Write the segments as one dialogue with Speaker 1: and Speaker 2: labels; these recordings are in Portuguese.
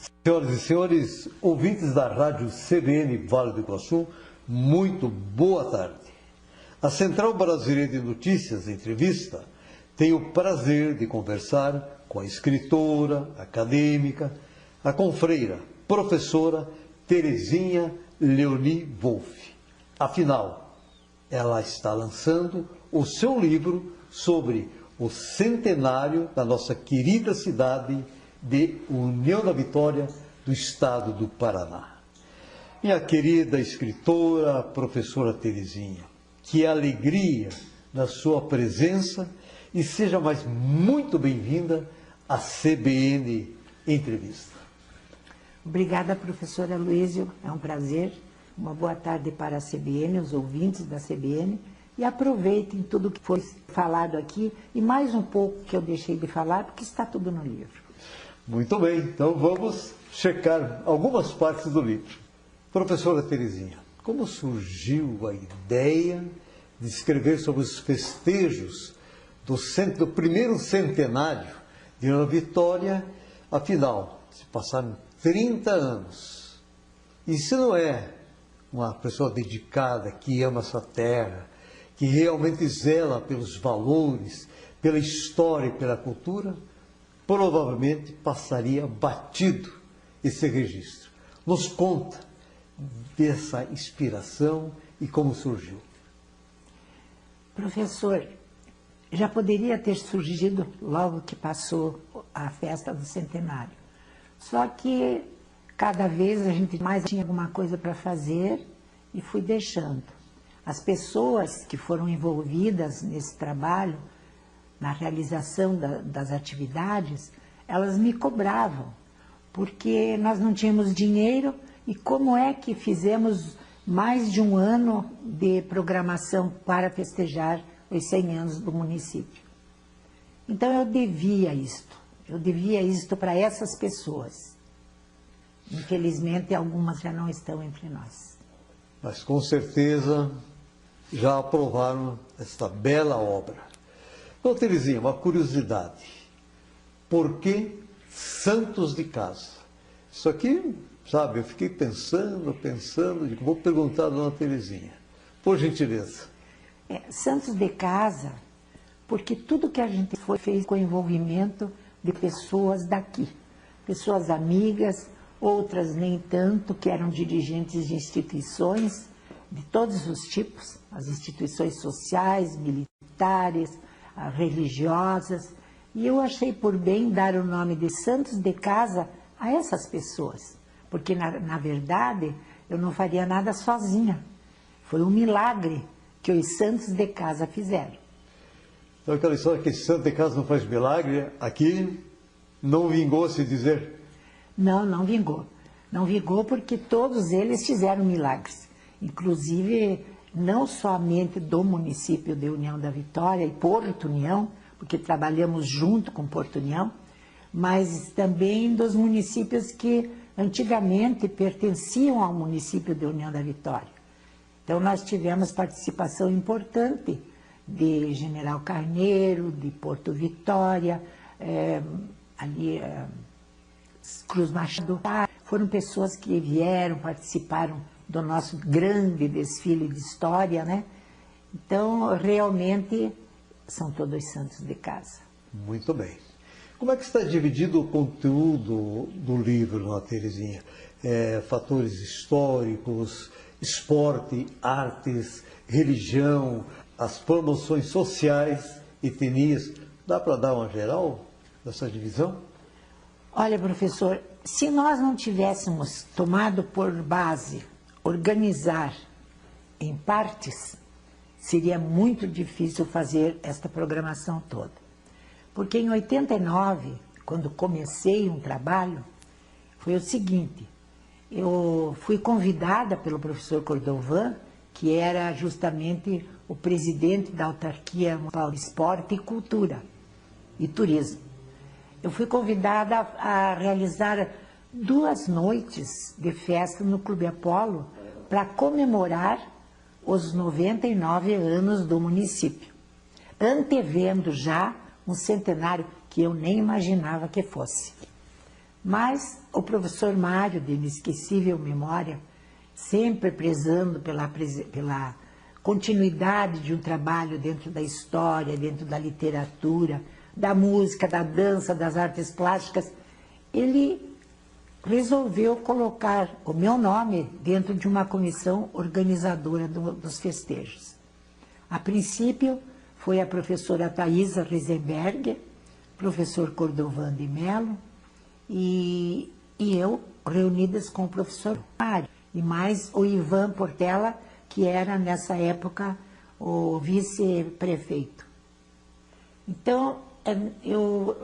Speaker 1: Senhoras e senhores, ouvintes da Rádio CBN Vale do Iguaçu, muito boa tarde. A Central Brasileira de Notícias, Entrevista, tem o prazer de conversar com a escritora, acadêmica, a confreira, professora Terezinha Leoni Wolff. Afinal, ela está lançando o seu livro sobre o centenário da nossa querida cidade de União da Vitória, do estado do Paraná. Minha querida escritora, professora Terezinha, que alegria na sua presença e seja mais muito bem-vinda à CBN Entrevista.
Speaker 2: Obrigada, professora Luísio, é um prazer. Uma boa tarde para a CBN, os ouvintes da CBN, e aproveitem tudo que foi falado aqui e mais um pouco que eu deixei de falar, porque está tudo no livro.
Speaker 1: Muito bem, então vamos checar algumas partes do livro. Professora Terezinha, como surgiu a ideia de escrever sobre os festejos do primeiro centenário de União da Vitória? Afinal, se passaram 30 anos. E se não é uma pessoa dedicada, que ama essa terra, que realmente zela pelos valores, pela história e pela cultura, provavelmente passaria batido esse registro. Nos conta dessa inspiração e como surgiu.
Speaker 2: Professor, já poderia ter surgido logo que passou a festa do centenário. Só que cada vez a gente mais tinha alguma coisa para fazer e fui deixando. As pessoas que foram envolvidas nesse trabalho, na realização das atividades, elas me cobravam, porque nós não tínhamos dinheiro e como é que fizemos mais de um ano de programação para festejar os 100 anos do município. Então eu devia isto para essas pessoas. Infelizmente, algumas já não estão entre nós.
Speaker 1: Mas com certeza já aprovaram esta bela obra. Então, Terezinha, uma curiosidade. Por que Santos de Casa? Isso aqui, sabe, eu fiquei pensando, digo, vou perguntar à dona Terezinha. Por gentileza.
Speaker 2: Santos de Casa, porque tudo que a gente fez com o envolvimento de pessoas daqui. Pessoas amigas, outras nem tanto, que eram dirigentes de instituições de todos os tipos, as instituições sociais, militares, religiosas, e eu achei por bem dar o nome de Santos de Casa a essas pessoas, porque na verdade eu não faria nada sozinha. Foi um milagre que os Santos de Casa fizeram.
Speaker 1: Então aquela história que Santo de Casa não faz milagre, aqui não vingou se dizer?
Speaker 2: Não, não vingou. Não vingou porque todos eles fizeram milagres. Inclusive, não somente do município de União da Vitória e Porto União, porque trabalhamos junto com Porto União, mas também dos municípios que antigamente pertenciam ao município de União da Vitória. Então, nós tivemos participação importante de General Carneiro, de Porto Vitória, Cruz Machado. Foram pessoas que vieram, participaram do nosso grande desfile de história, né? Então, realmente, são todos Santos de Casa.
Speaker 1: Muito bem. Como é que está dividido o conteúdo do livro, dona Terezinha? Fatores históricos, esporte, artes, religião, as promoções sociais, etnias. Dá para dar uma geral dessa divisão?
Speaker 2: Olha, professor, se nós não tivéssemos tomado por base organizar em partes, seria muito difícil fazer esta programação toda. Porque em 89, quando comecei um trabalho, foi o seguinte: eu fui convidada pelo professor Cordovan, que era justamente o presidente da autarquia municipal de Esporte e Cultura e Turismo. Eu fui convidada a realizar 2 noites de festa no Clube Apolo para comemorar os 99 anos do município, antevendo já um centenário que eu nem imaginava que fosse. Mas o professor Mário, de inesquecível memória, sempre prezando pela continuidade de um trabalho dentro da história, dentro da literatura, da música, da dança, das artes plásticas, ele resolveu colocar o meu nome dentro de uma comissão organizadora dos festejos. A princípio, foi a professora Thaisa Risenberger, professor Cordovan de Mello e eu, reunidas com o professor Mário, e mais o Ivan Portela, que era, nessa época, o vice-prefeito. Então, eu,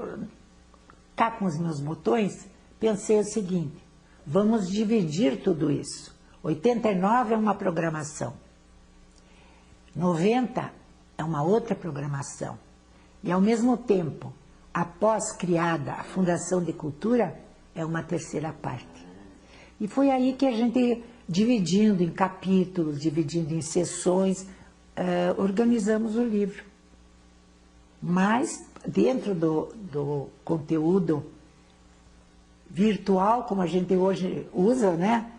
Speaker 2: cá com os meus botões, pensei o seguinte: vamos dividir tudo isso. 89 é uma programação, 90 é uma outra programação. E, ao mesmo tempo, após criada a Fundação de Cultura, é uma terceira parte. E foi aí que a gente, dividindo em capítulos, dividindo em sessões, organizamos o livro. Mas, dentro do conteúdo virtual, como a gente hoje usa, né?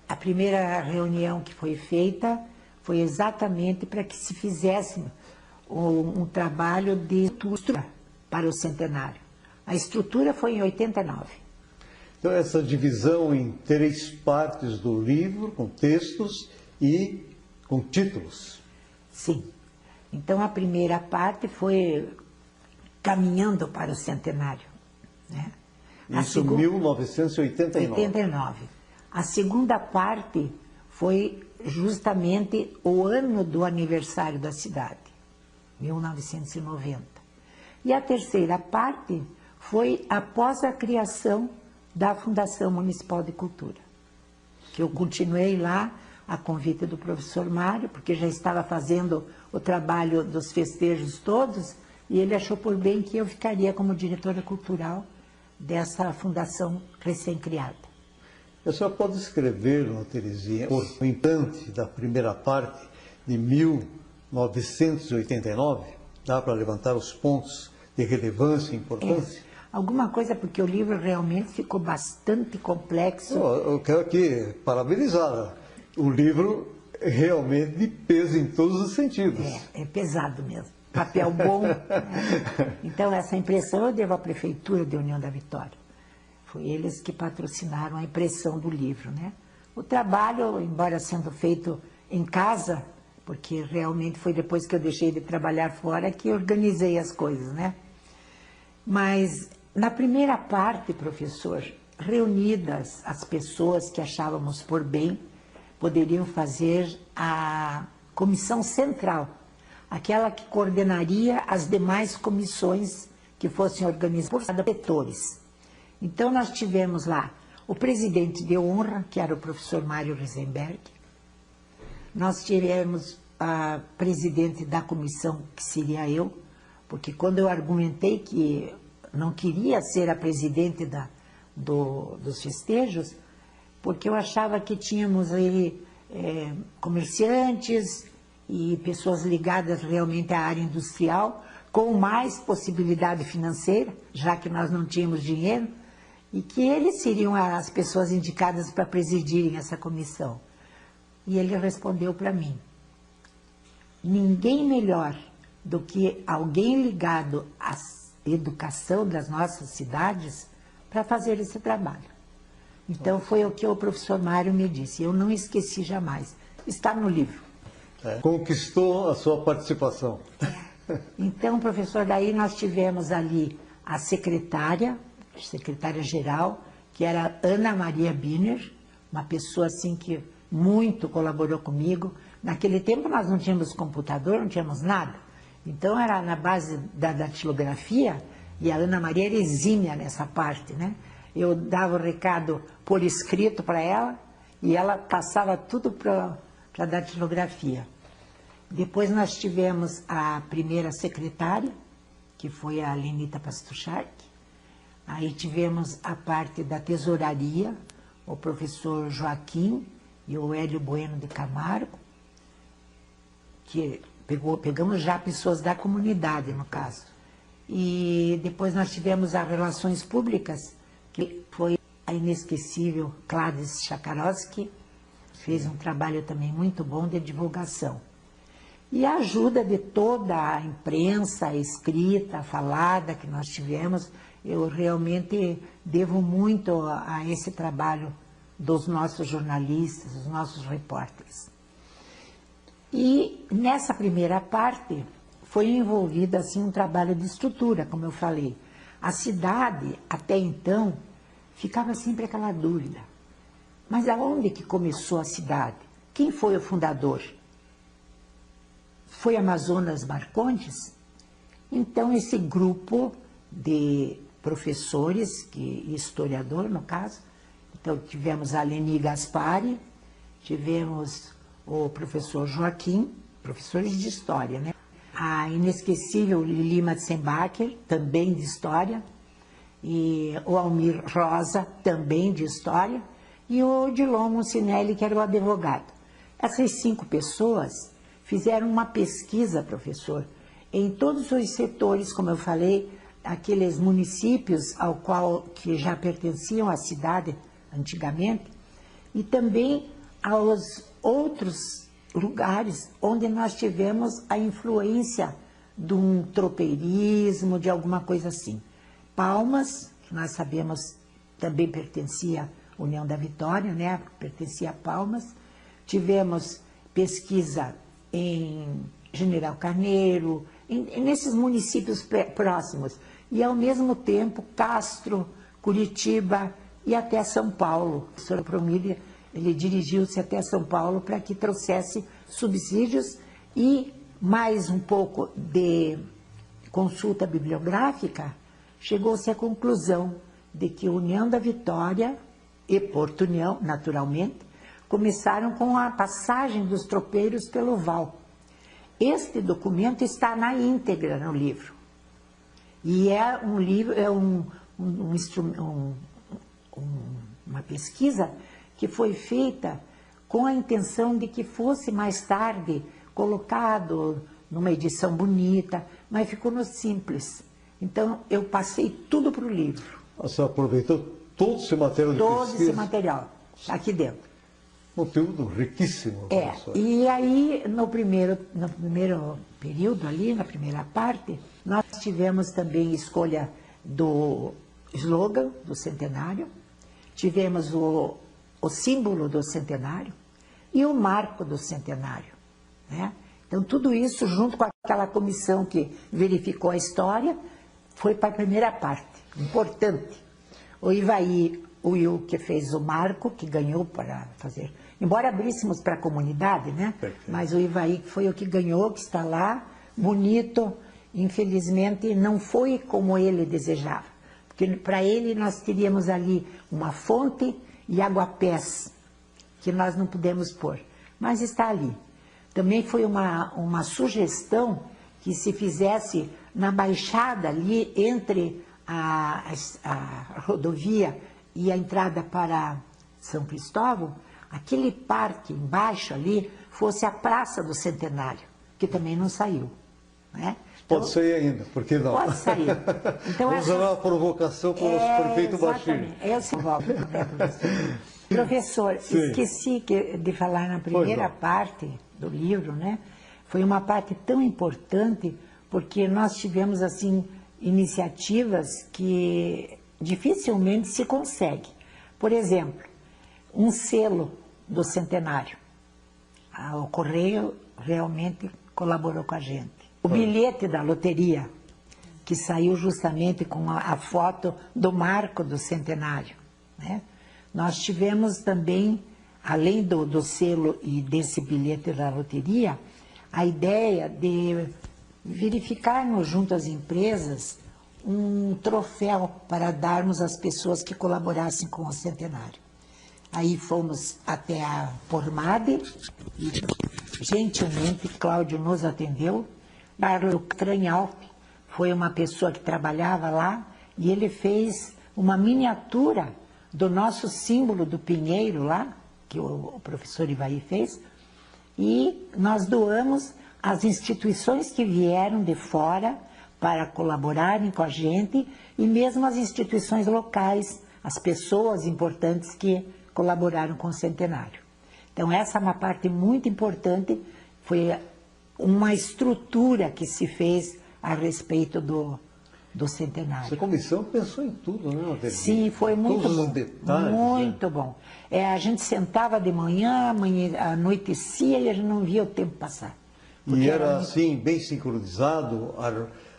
Speaker 2: A primeira reunião que foi feita foi exatamente para que se fizesse um trabalho de estrutura para o centenário. A estrutura foi em 89.
Speaker 1: Então, essa divisão em 3 partes do livro, com textos e com títulos.
Speaker 2: Sim. Então, a primeira parte foi caminhando para o centenário, né?
Speaker 1: Isso em 1989.
Speaker 2: 89. A segunda parte foi justamente o ano do aniversário da cidade, 1990. E a terceira parte foi após a criação da Fundação Municipal de Cultura, que eu continuei lá a convite do professor Mário, porque já estava fazendo o trabalho dos festejos todos, e ele achou por bem que eu ficaria como diretora cultural dessa fundação recém-criada.
Speaker 1: A senhora pode escrever, Terezinha, o instante da primeira parte de 1989? Dá para levantar os pontos de relevância e importância?
Speaker 2: Alguma coisa, porque o livro realmente ficou bastante complexo.
Speaker 1: Eu quero aqui parabenizá-la. O livro realmente de peso em todos os sentidos.
Speaker 2: É pesado mesmo. Papel bom. Né? Então, essa impressão eu devo à Prefeitura de União da Vitória. Foi eles que patrocinaram a impressão do livro, né? O trabalho, embora sendo feito em casa, porque realmente foi depois que eu deixei de trabalhar fora que organizei as coisas, né? Mas, na primeira parte, professor, reunidas as pessoas que achávamos por bem, poderiam fazer a comissão central, aquela que coordenaria as demais comissões que fossem organizadas por setores. Então, nós tivemos lá o presidente de honra, que era o professor Mário Risenberg. Nós tivemos a presidente da comissão, que seria eu, porque quando eu argumentei que não queria ser a presidente dos festejos, porque eu achava que tínhamos aí comerciantes e pessoas ligadas realmente à área industrial, com mais possibilidade financeira, já que nós não tínhamos dinheiro, e que eles seriam as pessoas indicadas para presidirem essa comissão. E ele respondeu para mim: ninguém melhor do que alguém ligado à educação das nossas cidades para fazer esse trabalho. Então, foi o que o professor Mário me disse. Eu não esqueci jamais. Está no livro.
Speaker 1: Conquistou a sua participação.
Speaker 2: Então, professor, daí nós tivemos ali a secretária-geral, que era Ana Maria Biner, uma pessoa assim que muito colaborou comigo. Naquele tempo nós não tínhamos computador, não tínhamos nada. Então era na base da datilografia, e a Ana Maria era exímia nessa parte, né? Eu dava o recado por escrito para ela e ela passava tudo para a datilografia. Depois nós tivemos a primeira secretária, que foi a Lenita Pastuchark. Aí tivemos a parte da tesouraria, o professor Joaquim e o Hélio Bueno de Camargo, que pegamos já pessoas da comunidade, no caso. E depois nós tivemos as relações públicas que foi a inesquecível Gladys Chakarowski, fez um trabalho também muito bom de divulgação. E a ajuda de toda a imprensa, escrita, falada que nós tivemos, eu realmente devo muito a esse trabalho dos nossos jornalistas, dos nossos repórteres. E nessa primeira parte foi envolvido assim um trabalho de estrutura, como eu falei. A cidade, até então, ficava sempre aquela dúvida. Mas aonde que começou a cidade? Quem foi o fundador? Foi Amazonas Marcondes? Então, esse grupo de professores, historiador no caso, então tivemos a Leni Gaspari, tivemos o professor Joaquim, professores de história, né? A inesquecível Lili Matzenbacher, também de história, e o Almir Rosa, também de história, e o Odilon Moncinelli, que era o advogado. Essas 5 pessoas fizeram uma pesquisa, professor, em todos os setores, como eu falei, aqueles municípios ao qual que já pertenciam à cidade antigamente, e também aos outros lugares onde nós tivemos a influência de um tropeirismo, de alguma coisa assim. Palmas, que nós sabemos também pertencia à União da Vitória, né? Pertencia a Palmas. Tivemos pesquisa em General Carneiro, nesses municípios próximos. E, ao mesmo tempo, Castro, Curitiba e até São Paulo. O professor Promília, ele dirigiu-se até São Paulo para que trouxesse subsídios e mais um pouco de consulta bibliográfica, chegou-se à conclusão de que União da Vitória e Porto União, naturalmente, começaram com a passagem dos tropeiros pelo Val. Este documento está na íntegra no livro. E é um livro, é uma pesquisa que foi feita com a intenção de que fosse mais tarde colocado numa edição bonita, mas ficou no simples. Então, eu passei tudo para o livro.
Speaker 1: A senhora aproveitou todo esse material de pesquisa?
Speaker 2: Todo esse material, aqui dentro.
Speaker 1: Conteúdo riquíssimo. Professor.
Speaker 2: E aí, no primeiro período ali, na primeira parte, nós tivemos também escolha do slogan do centenário, tivemos o símbolo do centenário e o marco do centenário, né? Então, tudo isso, junto com aquela comissão que verificou a história, foi para a primeira parte, importante. O Ivaí Will, que fez o marco, que ganhou para fazer, embora abríssemos para a comunidade, né? Perfeito. Mas o Ivaí foi o que ganhou, que está lá, bonito. Infelizmente, não foi como ele desejava, porque para ele nós teríamos ali uma fonte e aguapés, que nós não pudemos pôr, mas está ali. Também foi uma sugestão que se fizesse na baixada ali, entre a rodovia e a entrada para São Cristóvão, aquele parque embaixo ali fosse a Praça do Centenário, que também não saiu, né? Então,
Speaker 1: pode sair ainda, por que não?
Speaker 2: Pode sair. Então,
Speaker 1: vamos dar uma provocação para o nosso prefeito Bachir.
Speaker 2: Esse voto, né, professor? Professor, esqueci de falar na primeira parte do livro, né? Foi uma parte tão importante, porque nós tivemos, assim, iniciativas que dificilmente se consegue. Por exemplo, um selo do centenário. O Correio realmente colaborou com a gente. O bilhete da loteria, que saiu justamente com a foto do marco do centenário, né? Nós tivemos também, além do selo e desse bilhete da loteria, a ideia de verificarmos junto às empresas um troféu para darmos às pessoas que colaborassem com o centenário. Aí fomos até a Pormade e, gentilmente, Cláudio nos atendeu. Carlos Tranhalp foi uma pessoa que trabalhava lá e ele fez uma miniatura do nosso símbolo do pinheiro lá, que o professor Ivaí fez, e nós doamos às instituições que vieram de fora para colaborarem com a gente e mesmo as instituições locais as pessoas importantes que colaboraram com o centenário. Então, essa é uma parte muito importante, foi uma estrutura que se fez a respeito do centenário.
Speaker 1: Essa comissão pensou em tudo, né, Adelina?
Speaker 2: Sim, foi muito
Speaker 1: todos
Speaker 2: bom.
Speaker 1: Os detalhes,
Speaker 2: muito
Speaker 1: né?
Speaker 2: bom. A gente sentava de manhã, anoitecia e a gente não via o tempo passar.
Speaker 1: E era assim, bem sincronizado,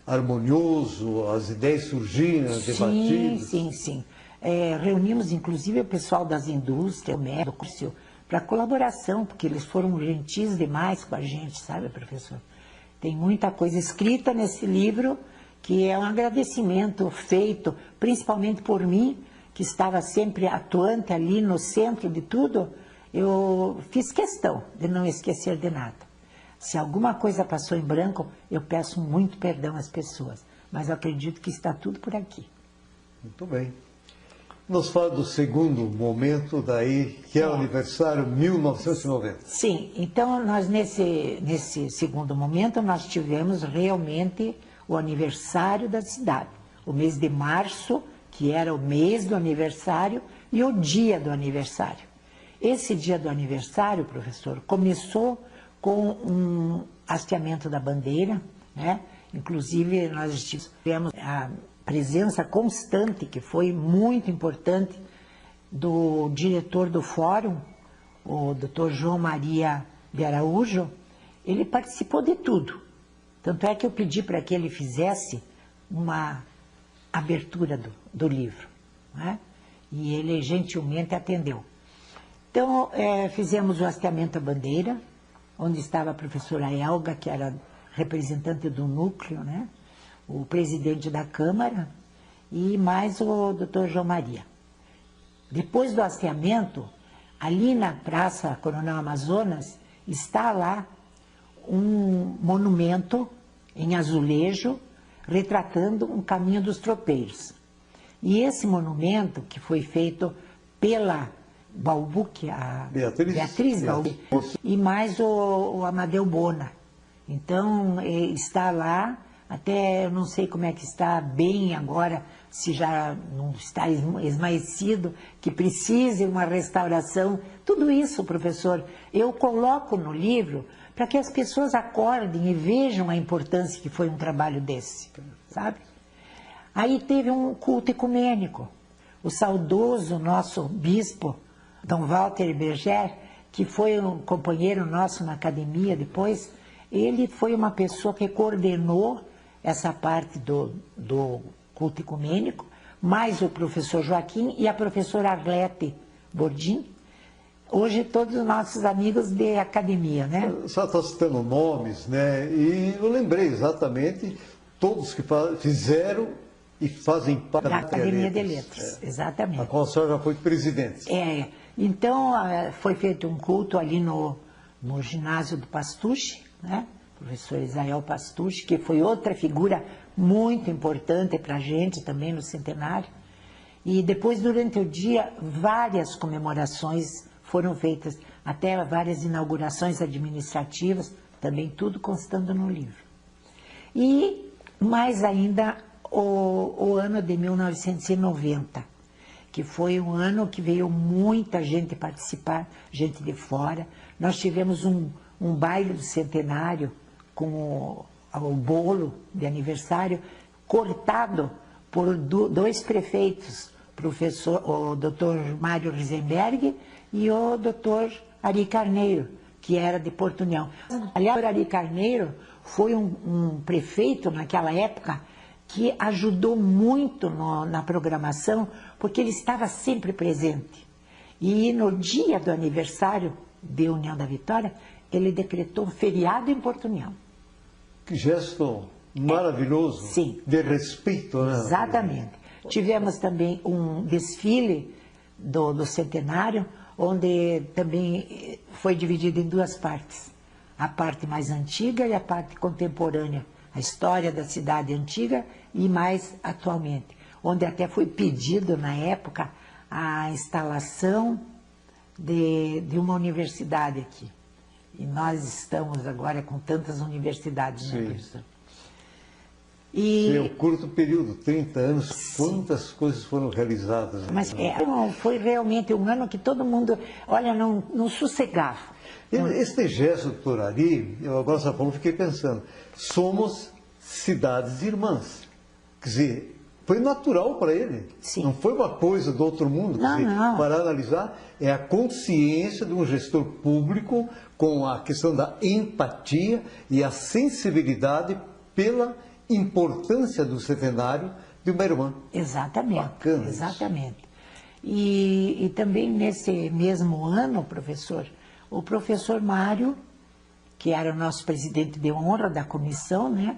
Speaker 1: harmonioso, as ideias surgiam, debatidas.
Speaker 2: Sim. Reunimos, inclusive, o pessoal das indústrias, o médico, para colaboração, porque eles foram gentis demais com a gente, sabe, professor? Tem muita coisa escrita nesse livro que é um agradecimento feito, principalmente por mim, que estava sempre atuante ali no centro de tudo. Eu fiz questão de não esquecer de nada. Se alguma coisa passou em branco, eu peço muito perdão às pessoas, mas eu acredito que está tudo por aqui.
Speaker 1: Muito bem. Nos fala do segundo momento daí, que é o aniversário 1990.
Speaker 2: Sim, então nós nesse segundo momento nós tivemos realmente o aniversário da cidade. O mês de março, que era o mês do aniversário, e o dia do aniversário. Esse dia do aniversário, professor, começou com um hasteamento da bandeira, né? Inclusive nós tivemos a presença constante, que foi muito importante, do diretor do fórum, o Dr. João Maria de Araújo. Ele participou de tudo. Tanto é que eu pedi para que ele fizesse uma abertura do livro, né? E ele gentilmente atendeu. Então, fizemos o hasteamento da bandeira, onde estava a professora Elga, que era representante do núcleo, né? O presidente da Câmara e mais o doutor João Maria. Depois do hasteamento, ali na Praça Coronel Amazonas, está lá um monumento em azulejo retratando um caminho dos tropeiros. E esse monumento, que foi feito pela Balbuque, a Beatriz Balbuque, e mais o Amadeu Bona. Então, está lá, até eu não sei como é que está bem agora, se já não está esmaecido, que precise uma restauração. Tudo isso, professor, eu coloco no livro para que as pessoas acordem e vejam a importância que foi um trabalho desse, sabe? Aí teve um culto ecumênico. O saudoso nosso bispo, Dom Walter Berger, que foi um companheiro nosso na academia depois, ele foi uma pessoa que coordenou essa parte do culto ecumênico, mais o professor Joaquim e a professora Arlete Bordim, hoje todos os nossos amigos de academia, né?
Speaker 1: Só está citando nomes, né? E eu lembrei exatamente todos que fizeram e fazem parte
Speaker 2: da Academia de Letras, exatamente.
Speaker 1: A qual a senhora já foi presidente.
Speaker 2: Então foi feito um culto ali no ginásio do Pastucci, né? Professor Israel Pastucci, que foi outra figura muito importante para a gente também no centenário. E depois, durante o dia, várias comemorações foram feitas, até várias inaugurações administrativas, também tudo constando no livro. E mais ainda o ano de 1990, que foi um ano que veio muita gente participar, gente de fora. Nós tivemos um baile do centenário com o bolo de aniversário cortado por dois prefeitos, o Dr. Mário Risenberg e o Dr. Ari Carneiro, que era de Porto União. Aliás, o Ari Carneiro foi um prefeito naquela época que ajudou muito na programação, porque ele estava sempre presente. E no dia do aniversário de União da Vitória, ele decretou um feriado em Porto União.
Speaker 1: Que gesto maravilhoso,
Speaker 2: sim,
Speaker 1: de respeito, né?
Speaker 2: Exatamente. Tivemos também um desfile do centenário, onde também foi dividido em duas partes. A parte mais antiga e a parte contemporânea. A história da cidade antiga e mais atualmente. Onde até foi pedido, na época, a instalação de uma universidade aqui. E nós estamos agora com tantas universidades, né, professor? E...
Speaker 1: um curto período, 30 anos, quantas coisas foram realizadas?
Speaker 2: Mas foi realmente um ano que todo mundo, olha, não sossegava.
Speaker 1: Este gesto, doutor Ari, eu agora só falou, fiquei pensando, somos cidades irmãs. Quer dizer, foi natural para ele.
Speaker 2: Sim.
Speaker 1: Não foi uma coisa do outro mundo. Quer dizer,
Speaker 2: não.
Speaker 1: Para analisar, é a consciência de um gestor público com a questão da empatia e a sensibilidade pela importância do centenário de uma irmã.
Speaker 2: Exatamente.
Speaker 1: Bacana
Speaker 2: exatamente. E também nesse mesmo ano, professor, o professor Mário, que era o nosso presidente de honra da comissão, né?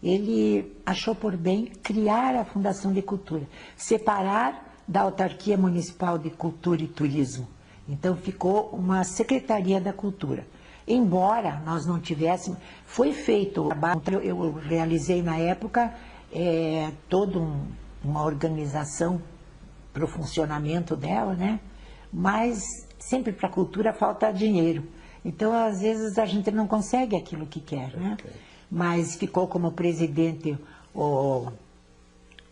Speaker 2: Ele achou por bem criar a Fundação de Cultura, separar da Autarquia Municipal de Cultura e Turismo. Então ficou uma Secretaria da Cultura. Embora nós não tivéssemos, foi feito, eu realizei na época toda uma organização para o funcionamento dela, né? Mas sempre para a cultura falta dinheiro. Então, às vezes, a gente não consegue aquilo que quer, né? Mas ficou como presidente o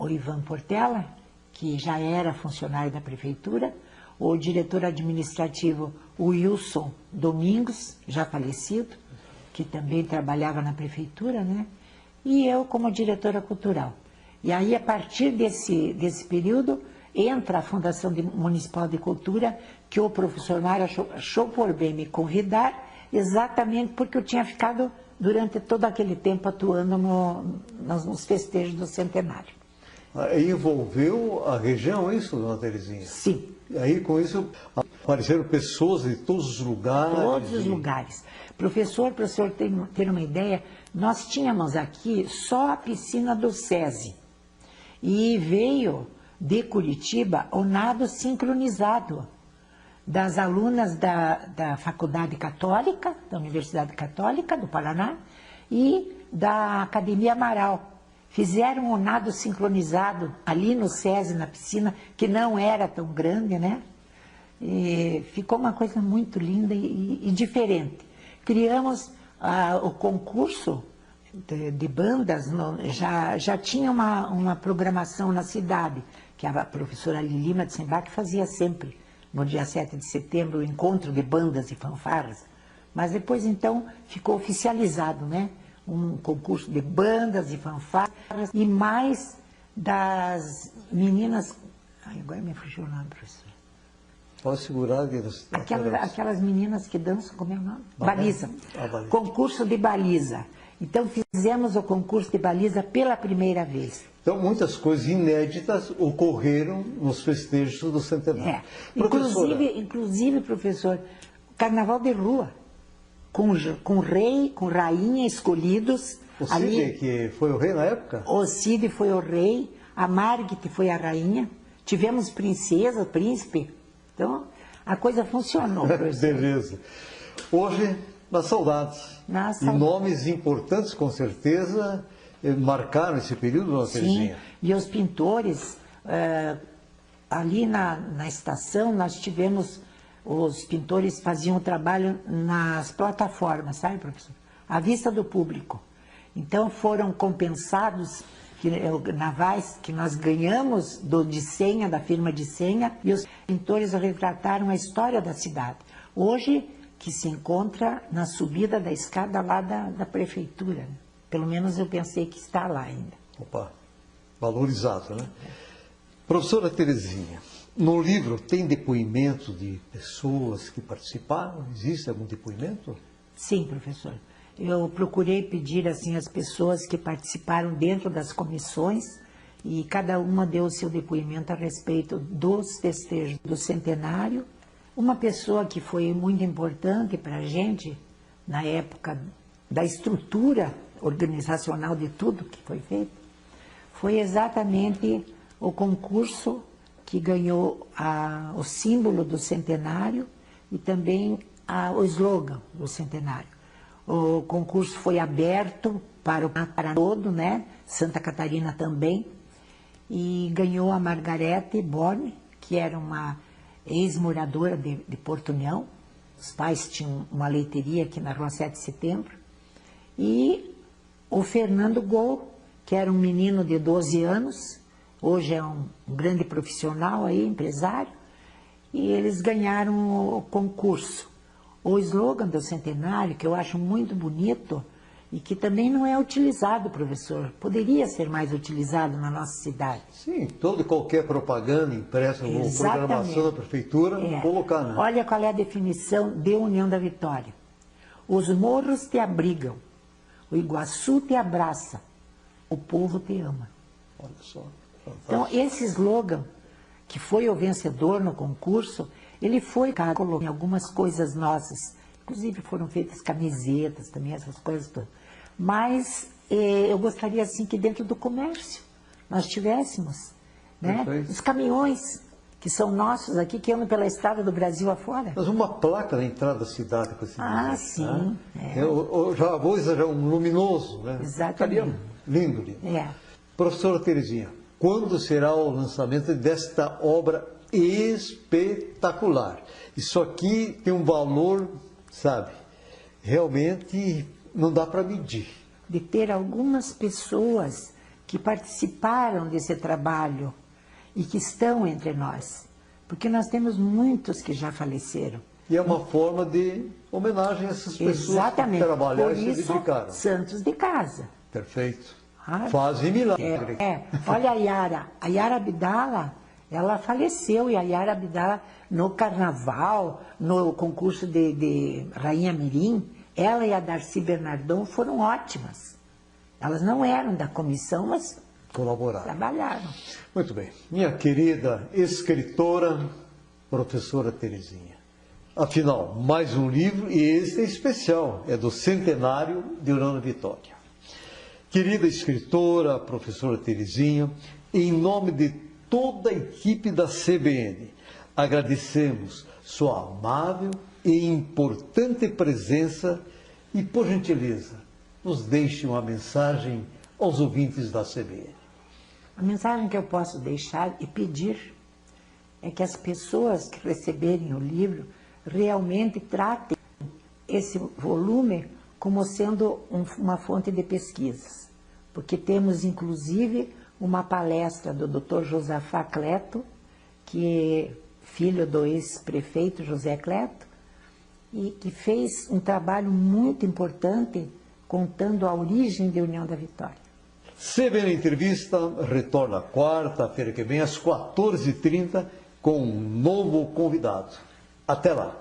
Speaker 2: Ivan Portela, que já era funcionário da prefeitura, o diretor administrativo, o Wilson Domingos, já falecido, que também trabalhava na prefeitura, né? E eu como diretora cultural. E aí, a partir desse período, entra a Fundação Municipal de Cultura, que o professor Mário achou por bem me convidar, exatamente porque eu tinha ficado durante todo aquele tempo atuando nos festejos do centenário.
Speaker 1: Aí envolveu a região, isso, dona Terezinha?
Speaker 2: Sim.
Speaker 1: E aí, com isso, apareceram pessoas de todos os lugares.
Speaker 2: Todos os lugares. Professor, para o senhor ter uma ideia, nós tínhamos aqui só a piscina do SESI. E veio de Curitiba o nado sincronizado das alunas da Faculdade Católica, da Universidade Católica do Paraná e da Academia Amaral. Fizeram um nado sincronizado ali no SESI, na piscina, que não era tão grande, né? E ficou uma coisa muito linda e diferente. Criamos o concurso de bandas, já tinha uma programação na cidade, que a professora Lilima de Sembach fazia sempre, no dia 7 de setembro, o encontro de bandas e fanfarras. Mas depois, então, ficou oficializado, né? Um concurso de bandas e fanfarras e mais das meninas... Ai, agora me fugiu o nome, professor.
Speaker 1: Pode segurar.
Speaker 2: Aquelas meninas que dançam, como é o nome? Baliza.
Speaker 1: Baliza.
Speaker 2: Concurso de baliza. Então, fizemos o concurso de baliza pela primeira vez.
Speaker 1: Então, muitas coisas inéditas ocorreram nos festejos do centenário.
Speaker 2: Inclusive, professor, carnaval de rua, com rei, com rainha escolhidos.
Speaker 1: O Cid, que foi o rei na época?
Speaker 2: O Cid foi o rei, a Margit foi a rainha, tivemos princesa, príncipe. Então, a coisa funcionou, professor.
Speaker 1: Beleza. Hoje, nas saudades. E nomes importantes, com certeza, marcaram esse período, dona Terezinha?
Speaker 2: Sim, e os pintores, ali na estação, nós tivemos, os pintores faziam o trabalho nas plataformas, sabe, professor? À vista do público. Então, foram compensados navais que nós ganhamos de senha, da firma de senha, e os pintores retrataram a história da cidade. Hoje, que se encontra na subida da escada lá da prefeitura. Pelo menos eu pensei que está lá ainda.
Speaker 1: Opa, valorizado, né? Professora Terezinha, no livro tem depoimento de pessoas que participaram? Existe algum depoimento?
Speaker 2: Sim, professor. Eu procurei pedir assim as pessoas que participaram dentro das comissões e cada uma deu o seu depoimento a respeito dos festejos do centenário. Uma pessoa que foi muito importante para a gente, na época da estrutura organizacional de tudo que foi feito, foi exatamente o concurso que ganhou o símbolo do centenário e também o slogan do centenário. O concurso foi aberto para todo, né? Santa Catarina também, e ganhou a Margarete Borne, que era uma ex-moradora de Porto União. Os pais tinham uma leiteria aqui na Rua 7 de Setembro. E o Fernando Gol, que era um menino de 12 anos, hoje é um grande profissional aí, empresário, e eles ganharam o concurso. O slogan do centenário, que eu acho muito bonito, e que também não é utilizado, professor. Poderia ser mais utilizado na nossa cidade.
Speaker 1: Sim, toda e qualquer propaganda impressa ou programação da prefeitura, colocar, né?
Speaker 2: Olha qual é a definição de União da Vitória. Os morros te abrigam, o Iguaçu te abraça, o povo te ama.
Speaker 1: Olha só. Fantástico.
Speaker 2: Então, esse slogan, que foi o vencedor no concurso, ele foi colocado em algumas coisas nossas. Inclusive foram feitas camisetas também, essas coisas todas. Mas eu gostaria assim que dentro do comércio nós tivéssemos, né, os caminhões que são nossos aqui, que andam pela estrada do Brasil afora.
Speaker 1: Mas uma placa na entrada da cidade com esse desenho,
Speaker 2: sim.
Speaker 1: Né? Eu já vou exagerar, um luminoso, né?
Speaker 2: Exatamente.
Speaker 1: Ficaria lindo, lindo.
Speaker 2: É.
Speaker 1: Professora Terezinha, quando será o lançamento desta obra espetacular? Isso aqui tem um valor, sabe, realmente não dá para medir.
Speaker 2: De ter algumas pessoas que participaram desse trabalho e que estão entre nós. Porque nós temos muitos que já faleceram.
Speaker 1: E é uma forma de homenagem a essas pessoas
Speaker 2: Exatamente.
Speaker 1: que trabalharam e se
Speaker 2: isso,
Speaker 1: dedicaram.
Speaker 2: santos de casa.
Speaker 1: Perfeito.
Speaker 2: Ah,
Speaker 1: Fazem milagre.
Speaker 2: Olha a Yara Abdala, ela faleceu, e a Yara Abdala, no carnaval, no concurso de Rainha Mirim, ela e a Darcy Bernardon foram ótimas. Elas não eram da comissão, mas
Speaker 1: colaboraram.
Speaker 2: Trabalharam.
Speaker 1: Muito bem. Minha querida escritora, professora Terezinha. Afinal, mais um livro, e este é especial, é do centenário de União da Vitória. Querida escritora, professora Terezinha, em nome de toda a equipe da CBN, agradecemos sua amável e importante presença e, por gentileza, nos deixe uma mensagem aos ouvintes da CBN.
Speaker 2: A mensagem que eu posso deixar e pedir é que as pessoas que receberem o livro realmente tratem esse volume como sendo uma fonte de pesquisas. Porque temos, inclusive, uma palestra do Dr. Josafá Cleto, que é filho do ex-prefeito José Cleto, e que fez um trabalho muito importante contando a origem da União da Vitória.
Speaker 1: CBN Entrevista retorna quarta-feira que vem às 14h30 com um novo convidado. Até lá!